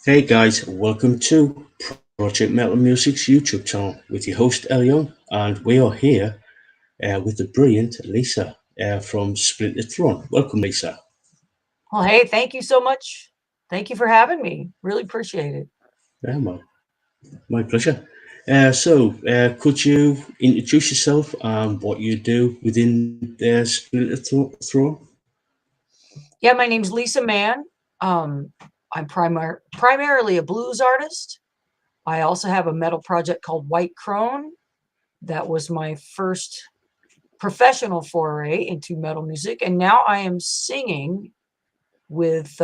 Hey guys, welcome to Project Metal Music's YouTube channel with your host Elion, and we are here with the brilliant Lisa from Splintered Throne. Welcome, Lisa. Well, hey, thank you so much. Thank you for having me. Really appreciate it. Yeah, my pleasure. Could you introduce yourself and what you do within Throne? Yeah, my name's Lisa Mann. I'm primarily a blues artist. I also have a metal project called White Crone. That was my first professional foray into metal music. And now I am singing with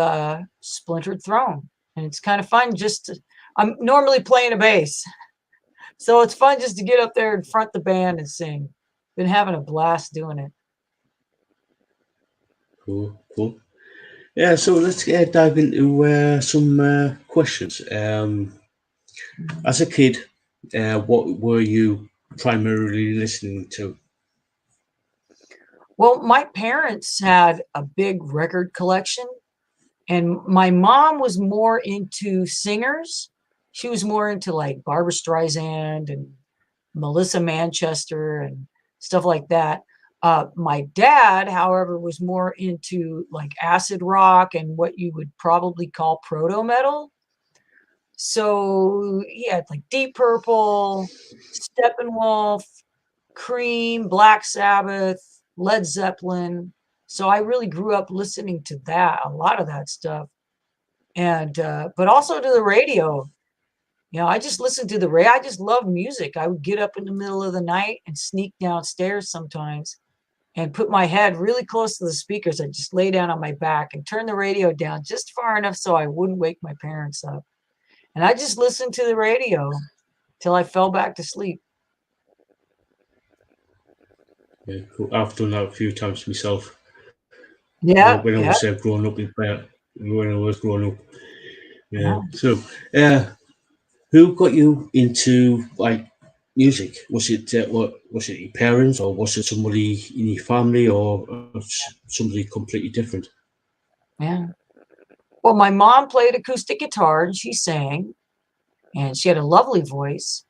Splintered Throne. And it's kind of fun I'm normally playing a bass. So it's fun just to get up there and front the band and sing. Been having a blast doing it. Cool. Yeah, so let's dive into some questions. As a kid, what were you primarily listening to? Well, my parents had a big record collection, and my mom was more into singers. She was more into like Barbara Streisand and Melissa Manchester and stuff like that. My dad, however, was more into like acid rock and what you would probably call proto metal. So he had like Deep Purple, Steppenwolf, Cream, Black Sabbath, Led Zeppelin. So I really grew up listening to that, a lot of that stuff. And but also to the radio. I just listened to the radio. I just love music. I would get up in the middle of the night and sneak downstairs sometimes and put my head really close to the speakers. I'd just lay down on my back and turn the radio down just far enough so I wouldn't wake my parents up. And I just listened to the radio till I fell back to sleep. Yeah, cool. I've done that a few times myself. Yeah, When I yeah, was growing up in when I was growing up. Yeah. yeah. Uh, who got you into like music? Was it what? Was it your parents, or was it somebody in your family, or somebody completely different? Yeah. Well, my mom played acoustic guitar and she sang, and she had a lovely voice.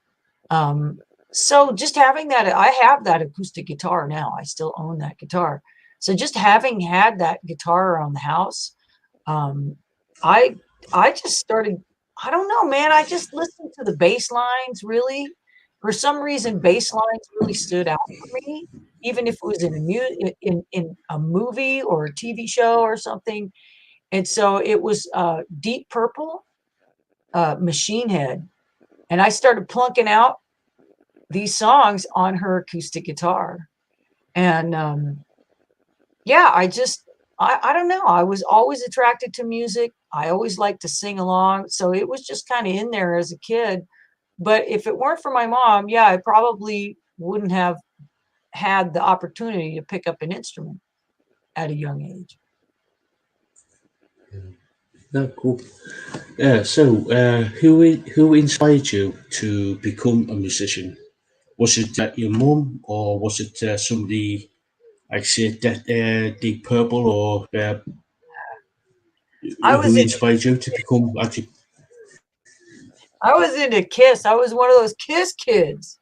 Um, so just having that, I have that acoustic guitar now. I still own that guitar. So just having had that guitar around the house, um, I I just started. I don't know, man. I just listened to the bass lines. Really, for some reason, bass lines really stood out for me, even if it was in a movie or a TV show or something. And so it was Deep Purple, Machine Head, and I started plunking out these songs on her acoustic guitar. And yeah, I don't know. I was always attracted to music. I always liked to sing along. So it was just kind of in there as a kid. But if it weren't for my mom, yeah, I probably wouldn't have had the opportunity to pick up an instrument at a young age. Yeah, cool. Yeah. Who inspired you to become a musician? Was it your mum, or was it somebody like say Deep Purple, or I was who in inspired you to become actually? I was into Kiss. I was one of those Kiss kids.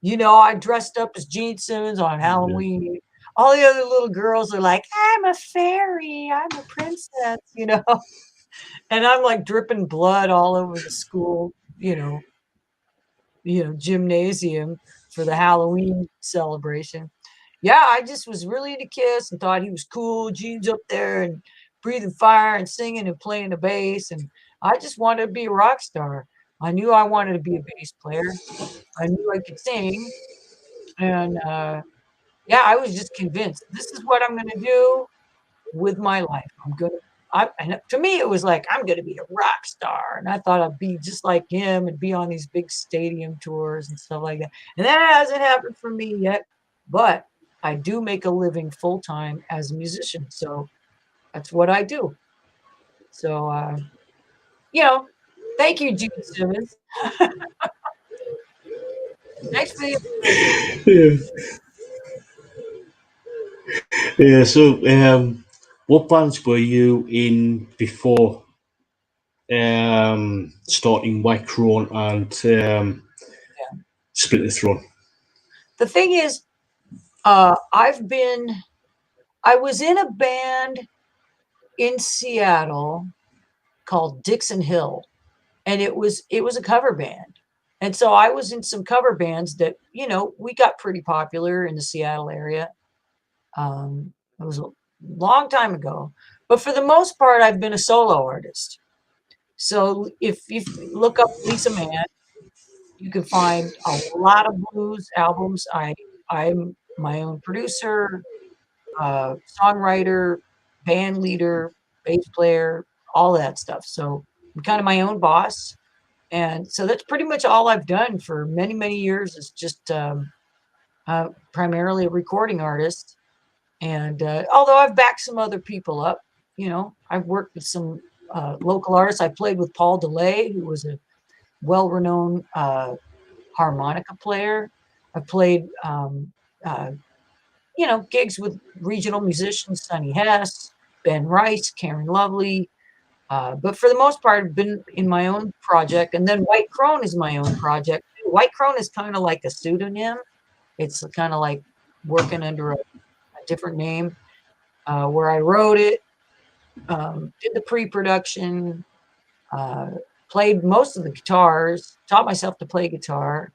I dressed up as Gene Simmons on Yeah, Halloween. All the other little girls are like, I'm a fairy, I'm a princess. And I'm like dripping blood all over the school, gymnasium for the Halloween celebration. Yeah, I just was really into Kiss and thought he was cool. Gene's up there and breathing fire and singing and playing the bass. And I just wanted to be a rock star. I knew I wanted to be a bass player. I knew I could sing. And yeah, I was just convinced this is what I'm going to do with my life. And to me, it was like, I'm going to be a rock star. And I thought I'd be just like him and be on these big stadium tours and stuff like that. And that hasn't happened for me yet, but I do make a living full time as a musician. So that's what I do. So, you know, thank you, Gene Simmons. Thanks for the inspiration. yeah. Yeah. What bands were you in before starting White Crown and Splintered Throne. The thing is, I've been, I was in a band in Seattle called Dixon Hill, and it was a cover band. And so I was in some cover bands that, we got pretty popular in the Seattle area. It was a long time ago, but for the most part, I've been a solo artist. So if you look up Lisa Mann, you can find a lot of blues albums. I'm my own producer, songwriter, band leader, bass player, all that stuff. So I'm kind of my own boss. And so that's pretty much all I've done for many, many years is just primarily a recording artist. And although I've backed some other people up, I've worked with some local artists. I played with Paul DeLay, who was a well-renowned harmonica player. I played, gigs with regional musicians, Sonny Hess, Ben Rice, Karen Lovely. But for the most part, I've been in my own project. And then White Crone is my own project. White Crone is kind of like a pseudonym. It's kind of like working under a different name, where I wrote it, did the pre-production, uh, played most of the guitars, taught myself to play guitar,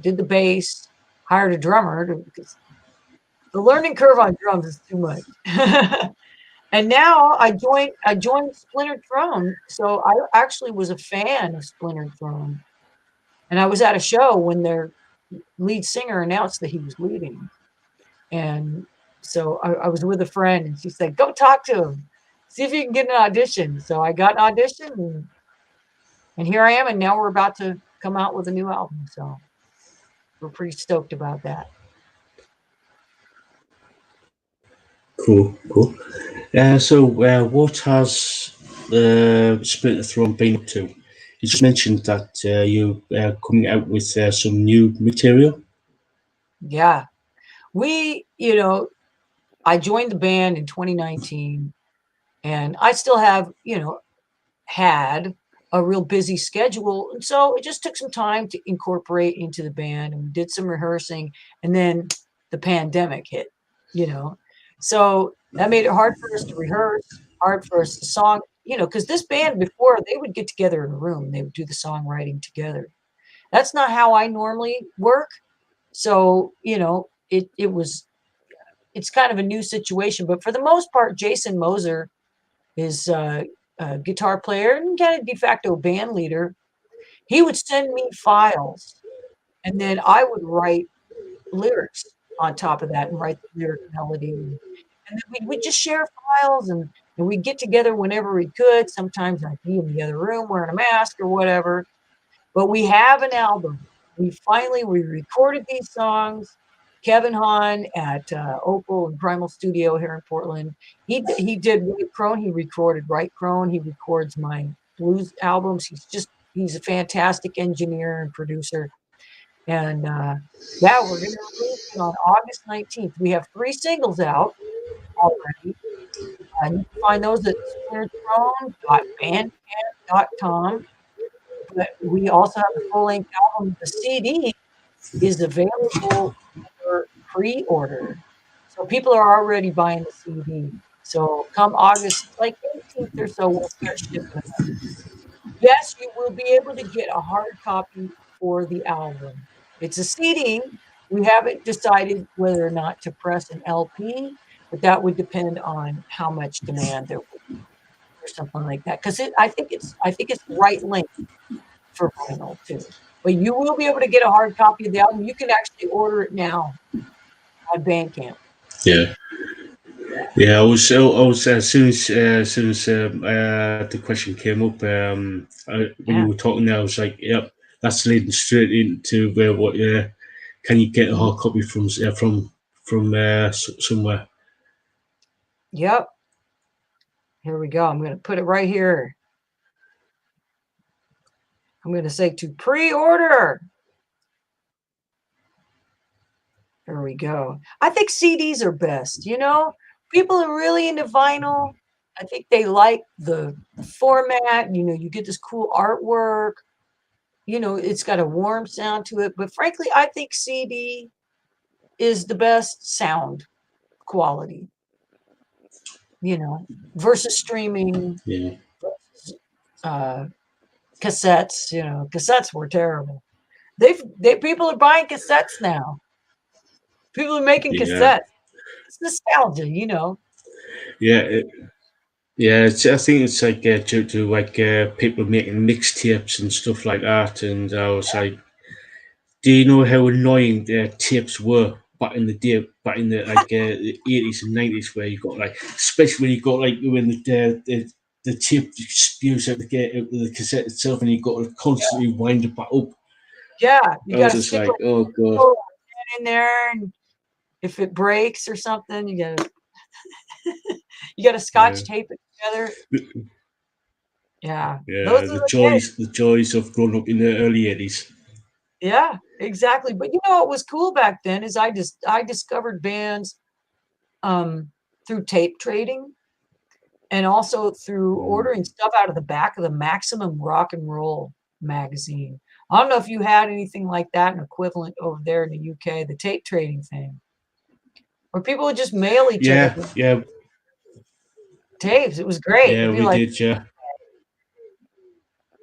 did the bass, hired a drummer because the learning curve on drums is too much. And now I joined Splintered Throne. So I actually was a fan of Splintered Throne. And I was at a show when their lead singer announced that he was leaving. And so I was with a friend and she said, go talk to him, see if you can get an audition. So I got an audition and here I am. And now we're about to come out with a new album. So we're pretty stoked about that. Cool, cool. So, what has Splinter Throne been up to? You just mentioned that you coming out with some new material. Yeah. We, I joined the band in 2019 and I still have, had a real busy schedule. And so it just took some time to incorporate into the band and we did some rehearsing and then the pandemic hit, you know. So that made it hard for us to rehearse, hard for us to song, because this band before they would get together in a room, they would do the songwriting together. That's not how I normally work. So, it's kind of a new situation, but for the most part, Jason Moser is a guitar player and kind of de facto band leader. He would send me files, and then I would write lyrics on top of that and write the lyric melody. And then we'd just share files and we'd get together whenever we could. Sometimes I'd be in the other room wearing a mask or whatever. But we have an album. We recorded these songs. Kevin Hahn at Opal and Primal Studio here in Portland. He did Right Crone. He recorded Right Crone. He records my blues albums. He's a fantastic engineer and producer. And yeah, we're going to release it on August 19th. We have 3 singles out already. And you can find those at splinterthrone.bandcamp.com. But we also have the full length album. The CD is available for pre-order. So people are already buying the CD. So come August, like 18th or so, we'll start shipping them. Yes, you will be able to get a hard copy for the album. It's a CD. We haven't decided whether or not to press an LP, but that would depend on how much demand there would be or something like that. Because I think it's the right length for vinyl too. But you will be able to get a hard copy of the album. You can actually order it now on Bandcamp. Yeah, yeah. I was as soon as the question came up, when you Yeah. were talking there, I was like, "Yep, that's leading straight into what? Can you get a Mhm. hard copy from somewhere?" Yep. Here we go. I'm going to put it right here. I'm going to say to pre-order. There we go. I think CDs are best. People are really into vinyl I think they like the format. You get this cool artwork. It's got a warm sound to it. But frankly, I think CD is the best sound quality, versus streaming, Yeah, versus cassettes. Cassettes were terrible. They people are buying cassettes now. People are making yeah, cassettes. It's nostalgia, yeah. Yeah, I think it's like due to like people making mixtapes and stuff like that. And I was like, do you know how annoying the tapes were back in the day, back in the 80s and 90s, where you got like, especially when you got like when the tape spews out out the cassette itself, and you got to constantly wind it back up. Yeah, you I got was to just stick like, like oh god, a pen in there, and if it breaks or something, you got to yeah, scotch tape it together. Yeah, those yeah. are the days. The joys of growing up in the early 80s. Yeah, exactly. But what was cool back then is I discovered bands through tape trading, and also through Mm. ordering stuff out of the back of the Maximum Rock and Roll magazine. I don't know if you had anything like that, an equivalent over there in the UK, the tape trading thing, where people would just mail each other Yeah, yeah, tapes. It was great. yeah. It'd be We like, did. Yeah,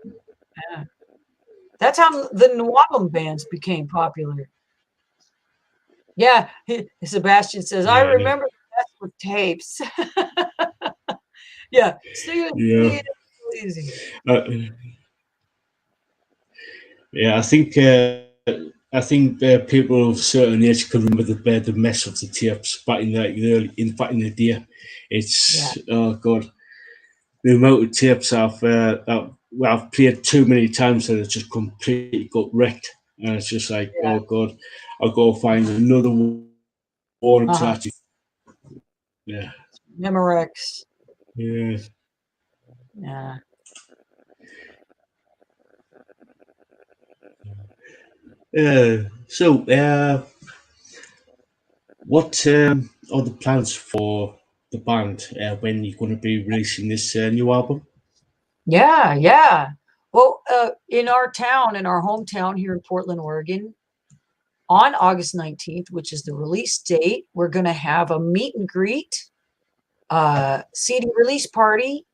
yeah. That's how the Nwabum bands became popular. Yeah, Sebastian says, I yeah, remember the best with tapes. Yeah, yeah. see, it's easy. Uh, Yeah, I think people of certain age can remember the mess of the tapes back in the early, in back in the day. Yeah, It's oh god, the amount of tapes I've played too many times that it's just completely got wrecked, and it's just like yeah, oh god, I'll go find another one to uh-huh. actually yeah Memorex. yeah Yeah. So what are the plans for the band when you're going to be releasing this new album? Yeah, yeah. Well, in our town, in our hometown here in Portland, Oregon, on August 19th, which is the release date, we're going to have a meet and greet CD release party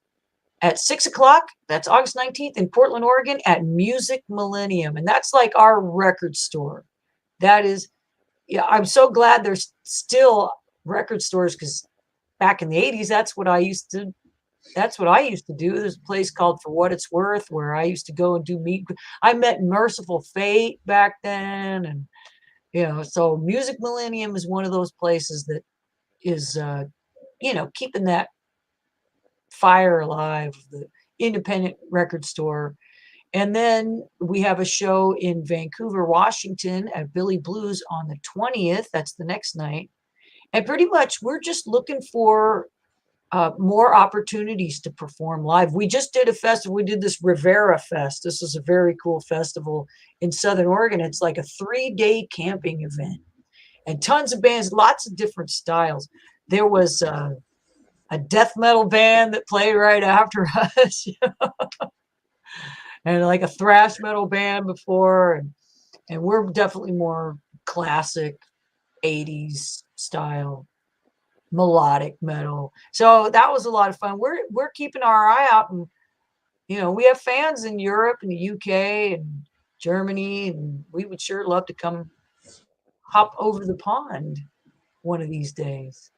at 6 o'clock. That's August 19th in Portland, Oregon at Music Millennium. And that's like our record store. That is, yeah, I'm so glad there's still record stores, because back in the 80s, that's what I used to do. There's a place called For What It's Worth where I used to go and do meet. I met Merciful Fate back then. And, so Music Millennium is one of those places that is, keeping that fire alive, the independent record store. And then we have a show in Vancouver, Washington at Billy Blues on the 20th. That's the next night. And pretty much we're just looking for more opportunities to perform live. We just did a festival. We did this Rivera Fest. This is a very cool festival in Southern Oregon. It's like a 3-day camping event, and tons of bands, lots of different styles. There was a death metal band that played right after us, and like a thrash metal band before. And we're definitely more classic 80s style melodic metal. So that was a lot of fun. We're keeping our eye out, and we have fans in Europe and the UK and Germany, and we would sure love to come hop over the pond one of these days.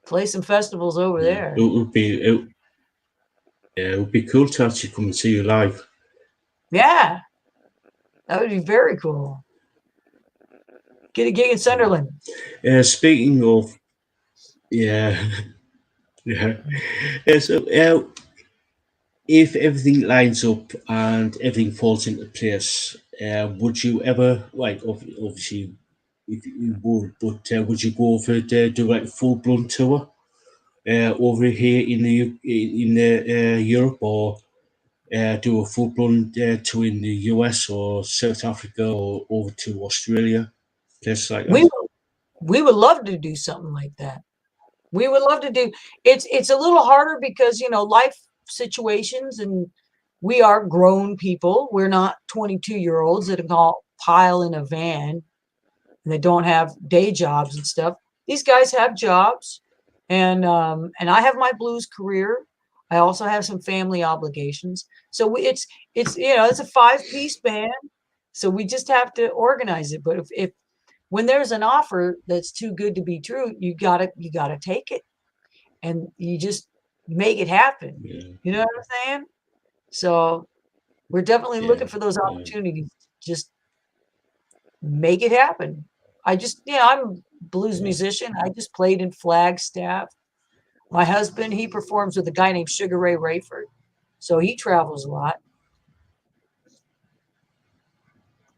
Play some festivals over Yeah, there. yeah, it would be cool to actually come and see you live. Yeah, that would be very cool. Get a gig in Sunderland. Speaking of yeah, yeah, if everything lines up and everything falls into place, would you ever like obviously if you would, but would you go for do like a full blown tour over here in the Europe, or do a full blown tour in the US or South Africa or over to Australia, places like We that? would, we would love to do something like that. We would love to do. It's a little harder because life situations, and we are grown people. We're not 22-year-olds that can all pile in a van and they don't have day jobs and stuff. These guys have jobs, and I have my blues career. I also have some family obligations. So it's a five-piece band. So we just have to organize it. But if when there's an offer that's too good to be true, you gotta take it, and you just make it happen. Yeah, You know what I'm saying? So we're definitely yeah, looking for those yeah, opportunities. Just make it happen. I'm a blues yeah. musician. I just played in Flagstaff. My husband, he performs with a guy named Sugar Ray Rayford. So he travels a lot.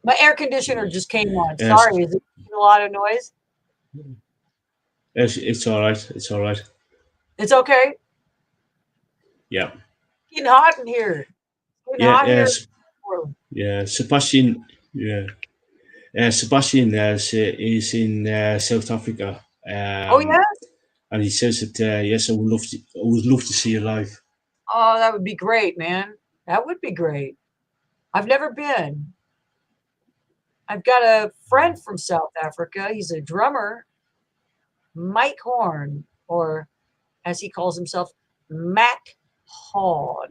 My air conditioner Yeah. just came on. Yes, Sorry, is it making a lot of noise? it's all right. It's all right. It's okay. Yeah, It's getting hot in here. It's getting yeah, hot here. yes, yeah. Sebastian, yeah, Sebastian is in South Africa, Oh yeah? and he says that yes, I would love to see you live. Oh, that would be great, man. That would be great. I've never been. I've got a friend from South Africa. He's a drummer, Mike Horn, or as he calls himself, Mac Horn.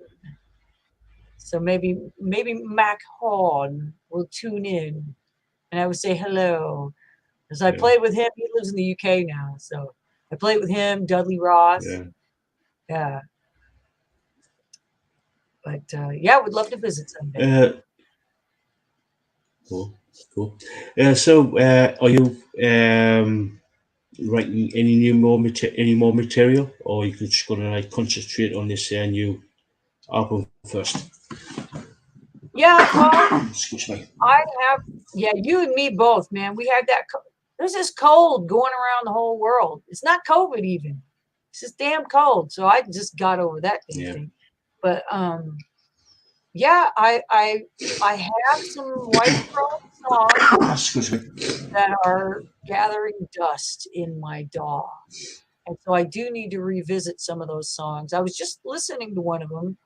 So maybe Mac Horn will tune in, and I would say hello. Because I Yeah, played with him. He lives in the UK now, so I played with him, Dudley Ross. yeah. Yeah, but yeah, would love to visit someday. Uh, cool, cool. So, are you writing any more material, or you just gonna like concentrate on this new album first? Yeah, well, Excuse me. I have, yeah, you and me both, man. We had that. There's this cold going around the whole world. It's not COVID even. It's just damn cold. So I just got over that damn Yeah. thing. But yeah, I have some White Crow songs Excuse me. that are gathering dust in my DAW. And so I do need to revisit some of those songs. I was just listening to one of them.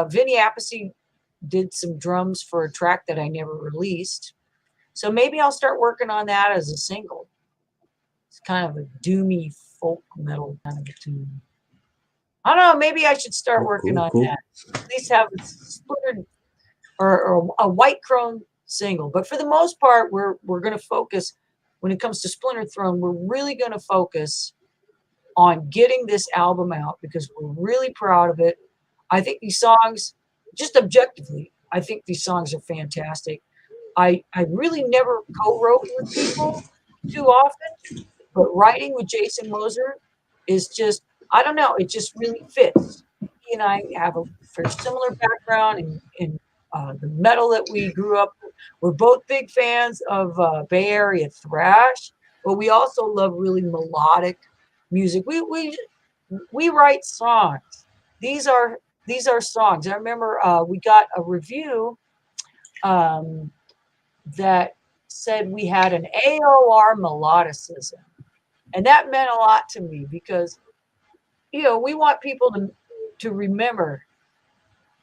Vinny Appice did some drums for a track that I never released. So maybe I'll start working on that as a single. It's kind of a doomy folk metal kind of a tune. I don't know. Maybe I should start Cool, working cool, on cool. that. At least have a splintered or a white crone single. But for the most part, we're going to focus when it comes to Splintered Throne. We're really going to focus on getting this album out because we're really proud of it. I think these songs, just objectively, I think these songs are fantastic. I really never co-wrote with people too often, but writing with Jason Moser is just, I don't know, it just really fits. He and I have a very similar background in the metal that we grew up with. We're both big fans of Bay Area thrash, but we also love really melodic music. We write songs. These are these are songs. I remember we got a review um, that said we had an AOR melodicism. And that meant a lot to me because, we want people to remember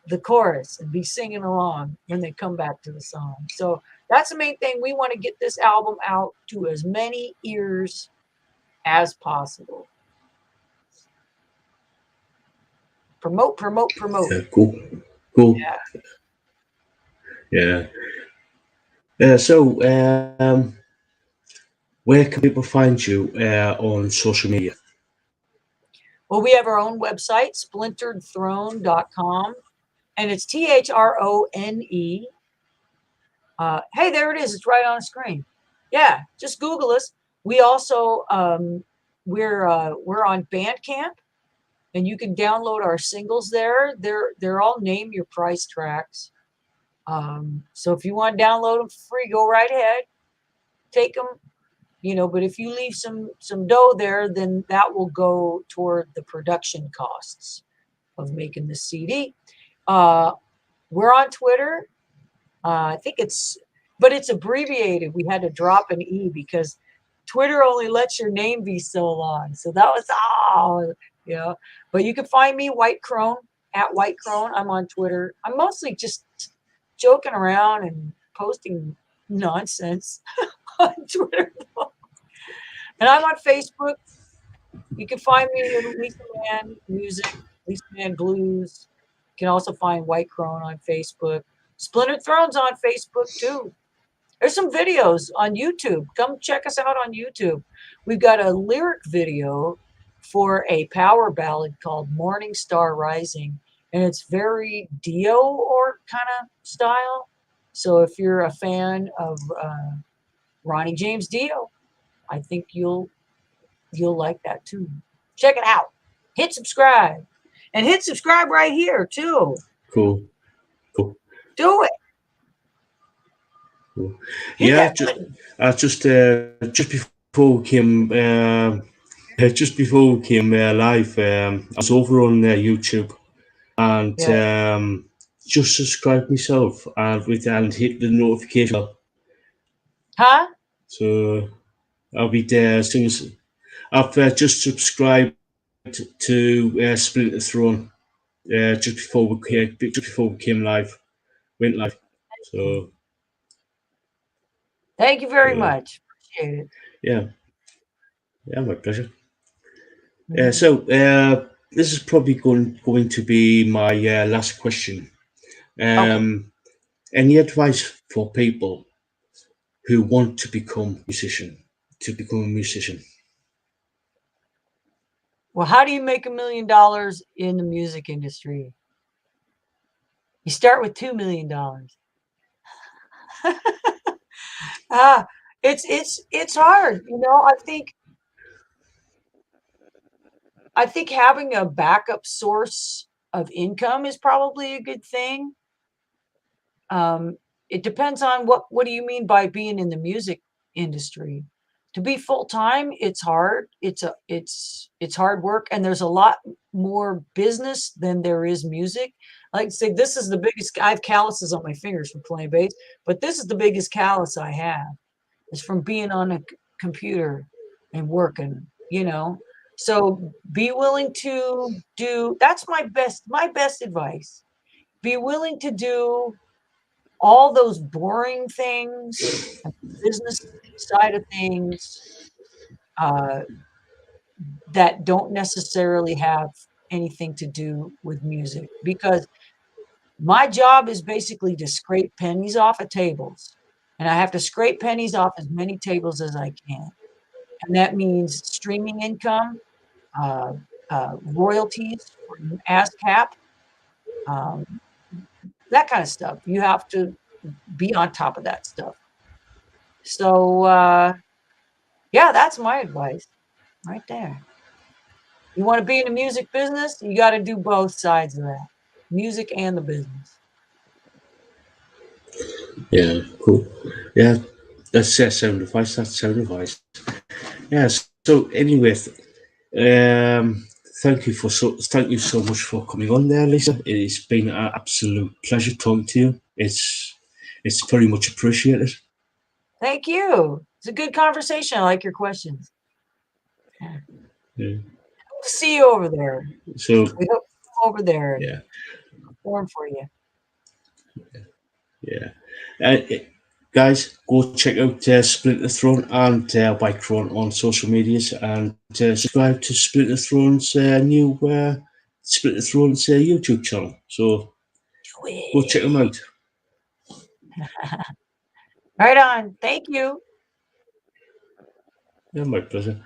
the chorus and be singing along when they come back to the song. So that's the main thing. We want to get this album out to as many ears as possible. Promote, promote, promote. Yeah, cool, cool. Yeah. Yeah. So, where can people find you on social media? Well, we have our own website, splinteredthrone.com, and it's THRONE. Hey, there it is. It's right on the screen. Yeah, just Google us. We also we're on Bandcamp, and you can download our singles there. They're all name your price tracks. So if you want to download them for free, go right ahead, take them. But if you leave some dough there, then that will go toward the production costs of making the CD. We're on Twitter. I think but it's abbreviated. We had to drop an E because Twitter only lets your name be so long. So that was you know. But you can find me White Crone at White Crone. I'm on Twitter. I'm mostly just joking around and posting nonsense on Twitter. And I'm on Facebook. You can find me in Lisa Man Music, Lisa Man Blues. You can also find White Crone on Facebook. Splintered Throne's on Facebook too. There's some videos on YouTube. Come check us out on YouTube. We've got a lyric video for a power ballad called Morning Star Rising, and it's very Dio or kind of style. So if you're a fan of Ronnie James Dio, I think you'll like that too. Check it out. Hit subscribe. And hit subscribe right here too. Cool. Cool. Do it. Cool. Hit Yeah, that button. just before we came live, I was over on YouTube and Yeah. just subscribed myself and hit the notification bell. Huh? So I'll be there as soon as I've just subscribed to Splinter Throne just before we came live, went live. So Thank you very uh, much. Appreciate it. yeah, yeah, my pleasure. Mhm. This is probably going to be my last question. Okay. Any advice for people who want to become a musician? Well, how do you make $1 million in the music industry? You start with $2 million. ah, it's hard. I think having a backup source of income is probably a good thing. Um, it depends on what do you mean by being in the music industry? To be full time, it's hard. It's hard work, and there's a lot more business than there is music. Like say, this is the biggest. I have calluses on my fingers from playing bass, but this is the biggest callus I have. It's from being on a computer and working. So be willing to do. That's my best advice. Be willing to do all those boring things, and the business side of things, uh, that don't necessarily have anything to do with music. Because my job is basically to scrape pennies off of tables. And I have to scrape pennies off as many tables as I can. And that means streaming income, uh, royalties from ASCAP, um, that kind of stuff. You have to be on top of that stuff. So, yeah, that's my advice right there. You want to be in the music business, you got to do both sides of that, music and the business. Yeah, cool. Yeah, that's sound advice. That's sound advice. Yeah. So anyway, thank you so much for coming on there, Lisa. It's been an absolute pleasure talking to you. It's very much appreciated. Thank you. It's a good conversation. I like your questions. Yeah. Yeah. See you over there. So We hope to come over there and yeah, perform for you. yeah. Guys, go check out Splinter Throne and White Throne on social medias and subscribe to Splinter Throne's new Splinter Throne's YouTube channel. So Do go check them it. out. Right on. Thank you. Yeah, my pleasure.